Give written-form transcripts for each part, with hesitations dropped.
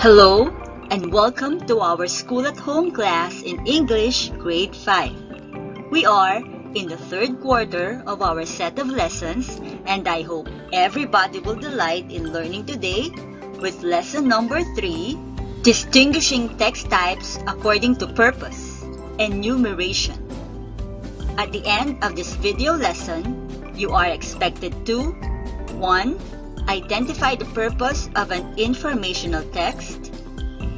Hello and welcome to our School at Home class in English Grade 5. We are in the third quarter of our set of lessons and I hope everybody will delight in learning today with lesson number 3, Distinguishing Text Types According to Purpose, Enumeration. At the end of this video lesson, you are expected to 1. Identify the purpose of an informational text.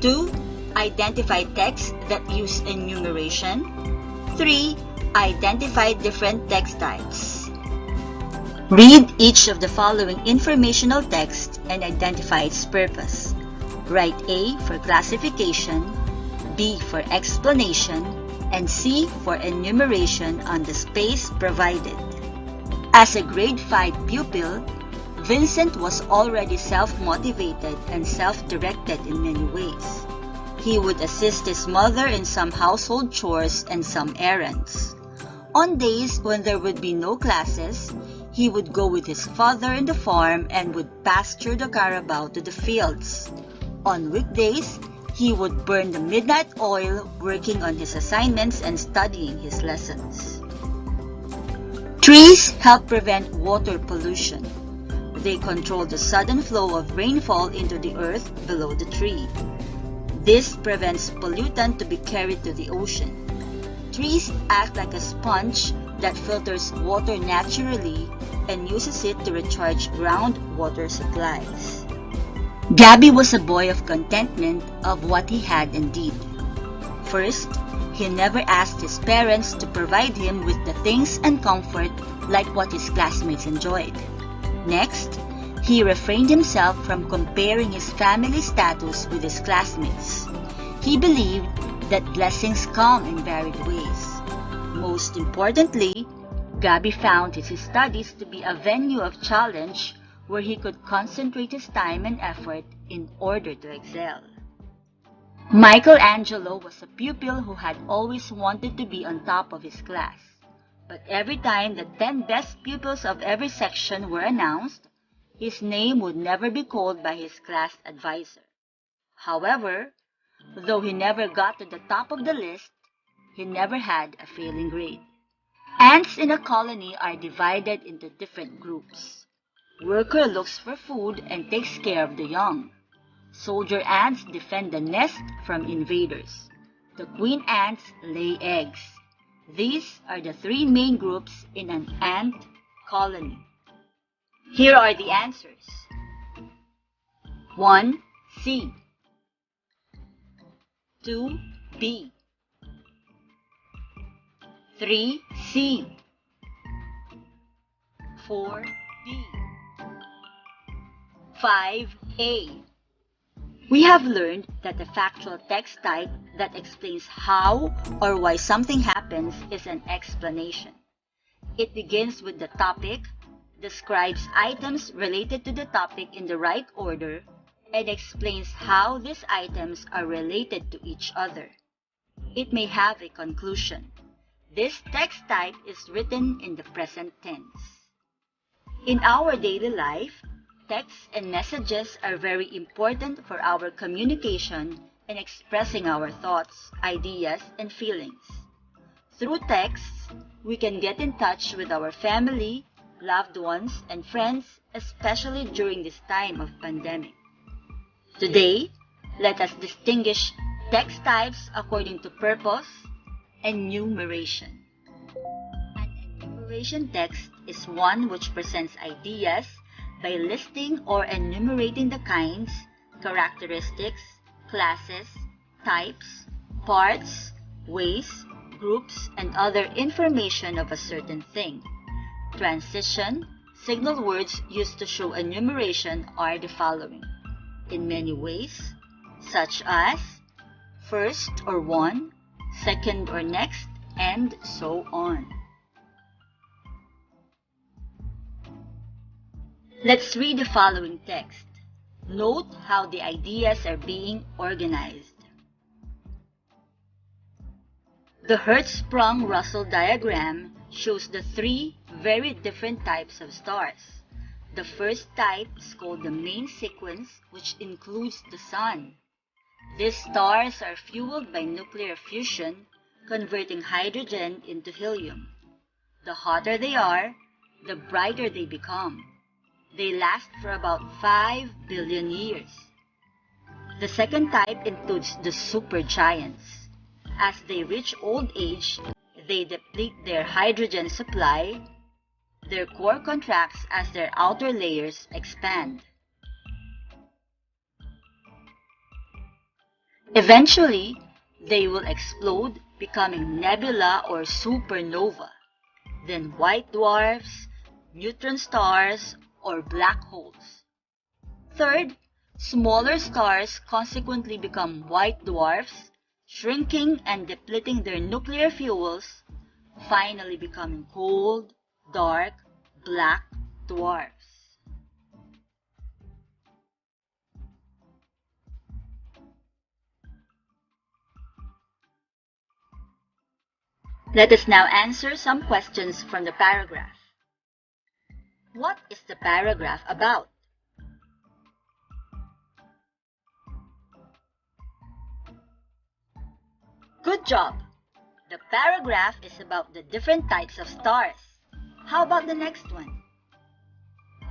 2. Identify texts that use enumeration. 3. Identify different text types. Read each of the following informational text and identify its purpose. Write A for classification, B for explanation, and C for enumeration on the space provided. As a grade 5 pupil, Vincent was already self-motivated and self-directed in many ways. He would assist his mother in some household chores and some errands. On days when there would be no classes, he would go with his father in the farm and would pasture the carabao to the fields. On weekdays, he would burn the midnight oil working on his assignments and studying his lessons. Trees help prevent water pollution. They control the sudden flow of rainfall into the earth below the tree. This prevents pollutant to be carried to the ocean. Trees act like a sponge that filters water naturally and uses it to recharge groundwater supplies. Gabby was a boy of contentment of what he had indeed. First, he never asked his parents to provide him with the things and comfort like what his classmates enjoyed. Next, he refrained himself from comparing his family status with his classmates. He believed that blessings come in varied ways. Most importantly, Gabby found his studies to be a venue of challenge where he could concentrate his time and effort in order to excel. Michelangelo was a pupil who had always wanted to be on top of his class. But every time the 10 best pupils of every section were announced, his name would never be called by his class advisor. However, though he never got to the top of the list, he never had a failing grade. Ants in a colony are divided into different groups. Worker looks for food and takes care of the young. Soldier ants defend the nest from invaders. The queen ants lay eggs. These are the 3 main groups in an ant colony. Here are the answers. 1. C. 2. B. 3. C. 4. D. 5. A. We have learned that the factual text type that explains how or why something happens is an explanation. It begins with the topic, describes items related to the topic in the right order, and explains how these items are related to each other. It may have a conclusion. This text type is written in the present tense. In our daily life, texts and messages are very important for our communication and expressing our thoughts, ideas, and feelings. Through texts, we can get in touch with our family, loved ones, and friends, especially during this time of pandemic. Today, let us distinguish text types according to purpose. Enumeration. An enumeration text is one which presents ideas by listing or enumerating the kinds, characteristics, classes, types, parts, ways, groups, and other information of a certain thing. Transition, signal words used to show enumeration are the following. In many ways, such as first or one, second or next, and so on. Let's read the following text. Note how the ideas are being organized. The Hertzsprung-Russell diagram shows the 3 very different types of stars. The first type is called the main sequence, which includes the sun. These stars are fueled by nuclear fusion, converting hydrogen into helium. The hotter they are, the brighter they become. They last for about 5 billion years. The second type includes the supergiants. As they reach old age, they deplete their hydrogen supply. Their core contracts as their outer layers expand. Eventually, they will explode, becoming nebula or supernova, then white dwarfs, neutron stars, or black holes. Third, smaller stars consequently become white dwarfs, shrinking and depleting their nuclear fuels, finally becoming cold, dark, black dwarfs. Let us now answer some questions from the paragraph. What is the paragraph about? Good job! The paragraph is about the different types of stars. How about the next one?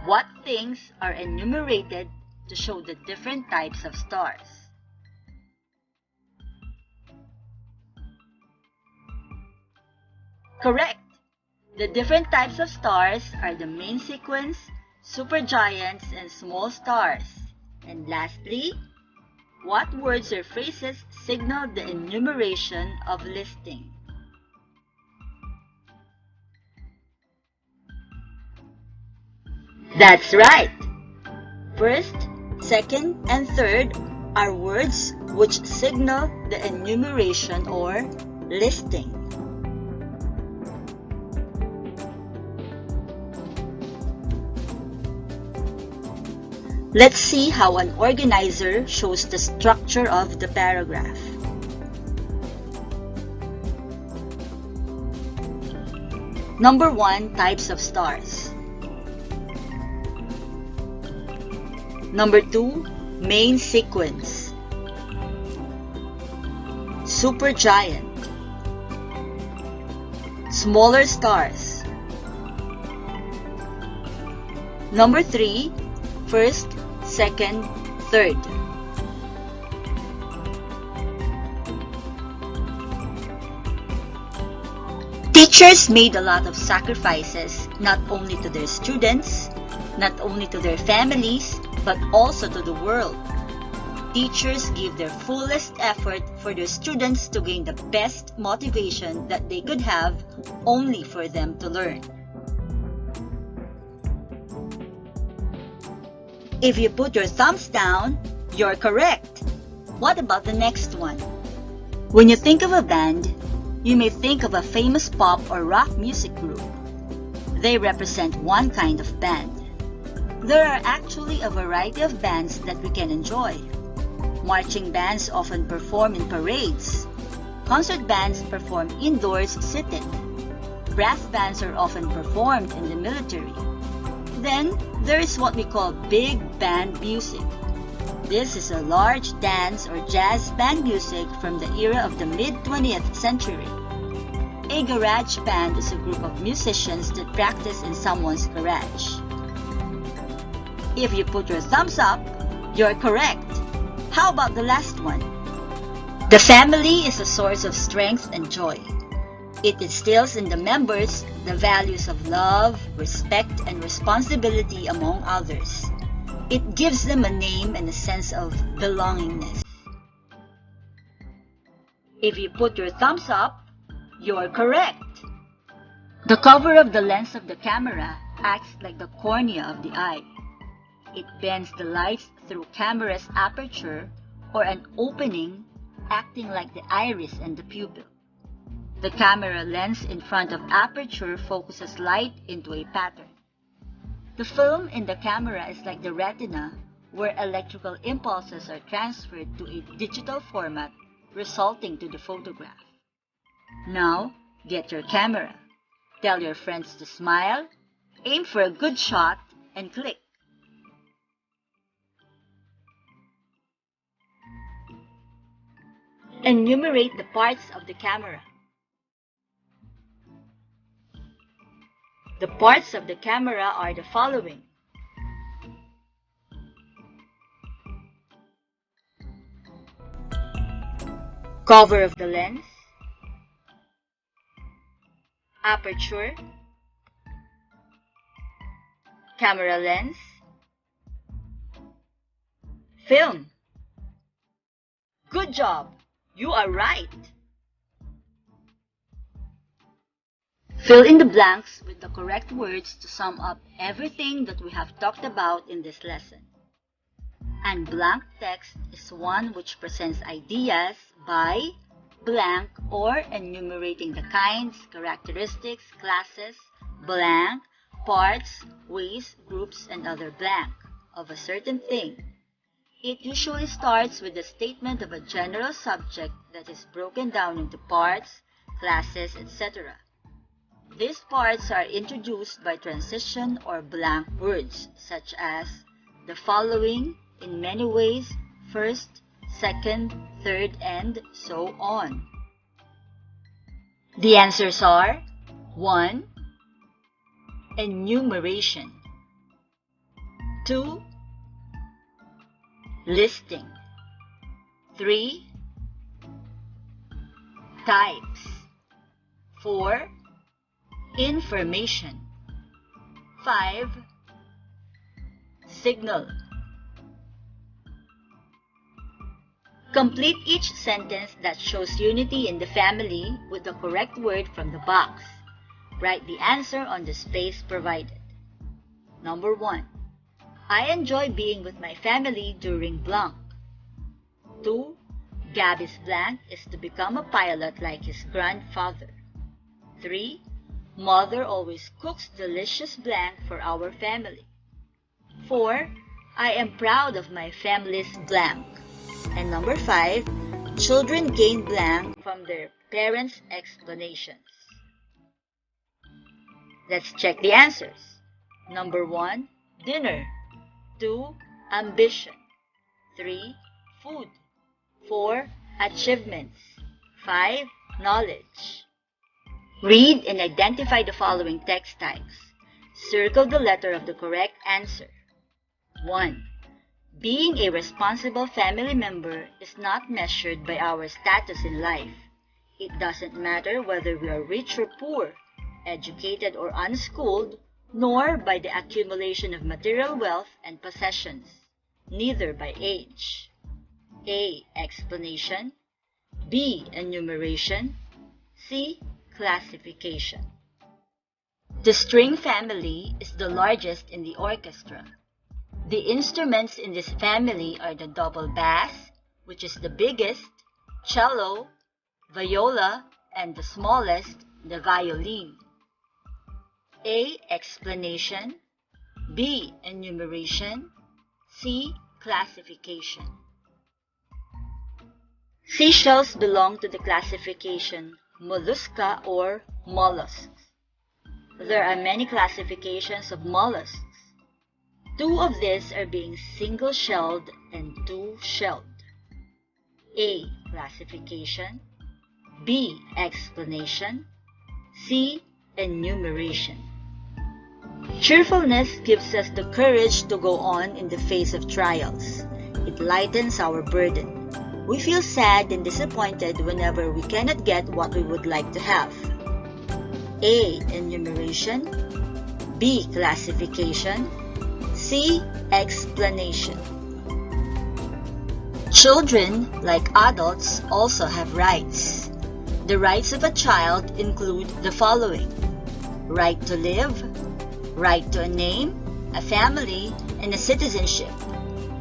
What things are enumerated to show the different types of stars? Correct! The different types of stars are the main sequence, supergiants, and small stars. And lastly, what words or phrases signal the enumeration of listing? That's right! First, second, and third are words which signal the enumeration or listing. Let's see how an organizer shows the structure of the paragraph. Number 1, types of stars. Number 2, main sequence. Supergiant. Smaller stars. Number 3, first, second, third. Teachers made a lot of sacrifices, not only to their students, not only to their families, but also to the world. Teachers give their fullest effort for their students to gain the best motivation that they could have, only for them to learn. If you put your thumbs down, you're correct. What about the next one? When you think of a band, you may think of a famous pop or rock music group. They represent one kind of band. There are actually a variety of bands that we can enjoy. Marching bands often perform in parades. Concert bands perform indoors sitting. Brass bands are often performed in the military. Then, there is what we call big band music. This is a large dance or jazz band music from the era of the mid-20th century. A garage band is a group of musicians that practice in someone's garage. If you put your thumbs up, you're correct. How about the last one? The family is a source of strength and joy. It instills in the members the values of love, respect, and responsibility among others. It gives them a name and a sense of belongingness. If you put your thumbs up, you're correct. The cover of the lens of the camera acts like the cornea of the eye. It bends the light through camera's aperture or an opening, acting like the iris and the pupil. The camera lens in front of aperture focuses light into a pattern. The film in the camera is like the retina, where electrical impulses are transferred to a digital format, resulting to the photograph. Now, get your camera. Tell your friends to smile, aim for a good shot, and click. Enumerate the parts of the camera. The parts of the camera are the following: cover of the lens, aperture, camera lens, film. Good job! You are right! Fill in the blanks with the correct words to sum up everything that we have talked about in this lesson. And blank text is one which presents ideas by blank or enumerating the kinds, characteristics, classes, blank, parts, ways, groups, and other blank of a certain thing. It usually starts with a statement of a general subject that is broken down into parts, classes, etc. These parts are introduced by transition or blank words, such as the following, in many ways, first, second, third, and so on. The answers are 1. Enumeration. 2. Listing. 3. Types. 4. Information. 5. Signal. Complete each sentence that shows unity in the family with the correct word from the box. Write the answer on the space provided. Number 1. I enjoy being with my family during blank. 2. Gabby's blank is to become a pilot like his grandfather. 3. Mother always cooks delicious blank for our family. 4. I am proud of my family's blank. And number 5. Children gain blank from their parents' explanations. Let's check the answers. Number 1. Dinner. 2. Ambition. 3. Food. 4. Achievements. 5. Knowledge. Read and identify the following text types. Circle the letter of the correct answer. 1. Being a responsible family member is not measured by our status in life. It doesn't matter whether we are rich or poor, educated or unschooled, nor by the accumulation of material wealth and possessions, neither by age. A. Explanation. B. Enumeration. C. Classification. The string family is the largest in the orchestra. The instruments in this family are the double bass, which is the biggest, cello, viola, and the smallest, the violin. A. Explanation. B. Enumeration. C. Classification. Seashells belong to the classification Mollusca or mollusks. There are many classifications of mollusks. 2 of these are being single-shelled and 2-shelled. A. Classification. B. Explanation. C. Enumeration. Cheerfulness gives us the courage to go on in the face of trials. It lightens our burden. We feel sad and disappointed whenever we cannot get what we would like to have. A. Enumeration. B. Classification. C. Explanation. Children, like adults, also have rights. The rights of a child include the following: right to live, right to a name, a family, and a citizenship,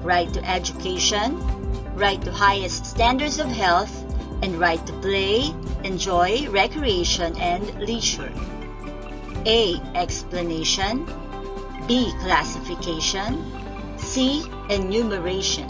right to education, right to highest standards of health, and right to play, enjoy, recreation, and leisure. A. Explanation. B. Classification. C. Enumeration.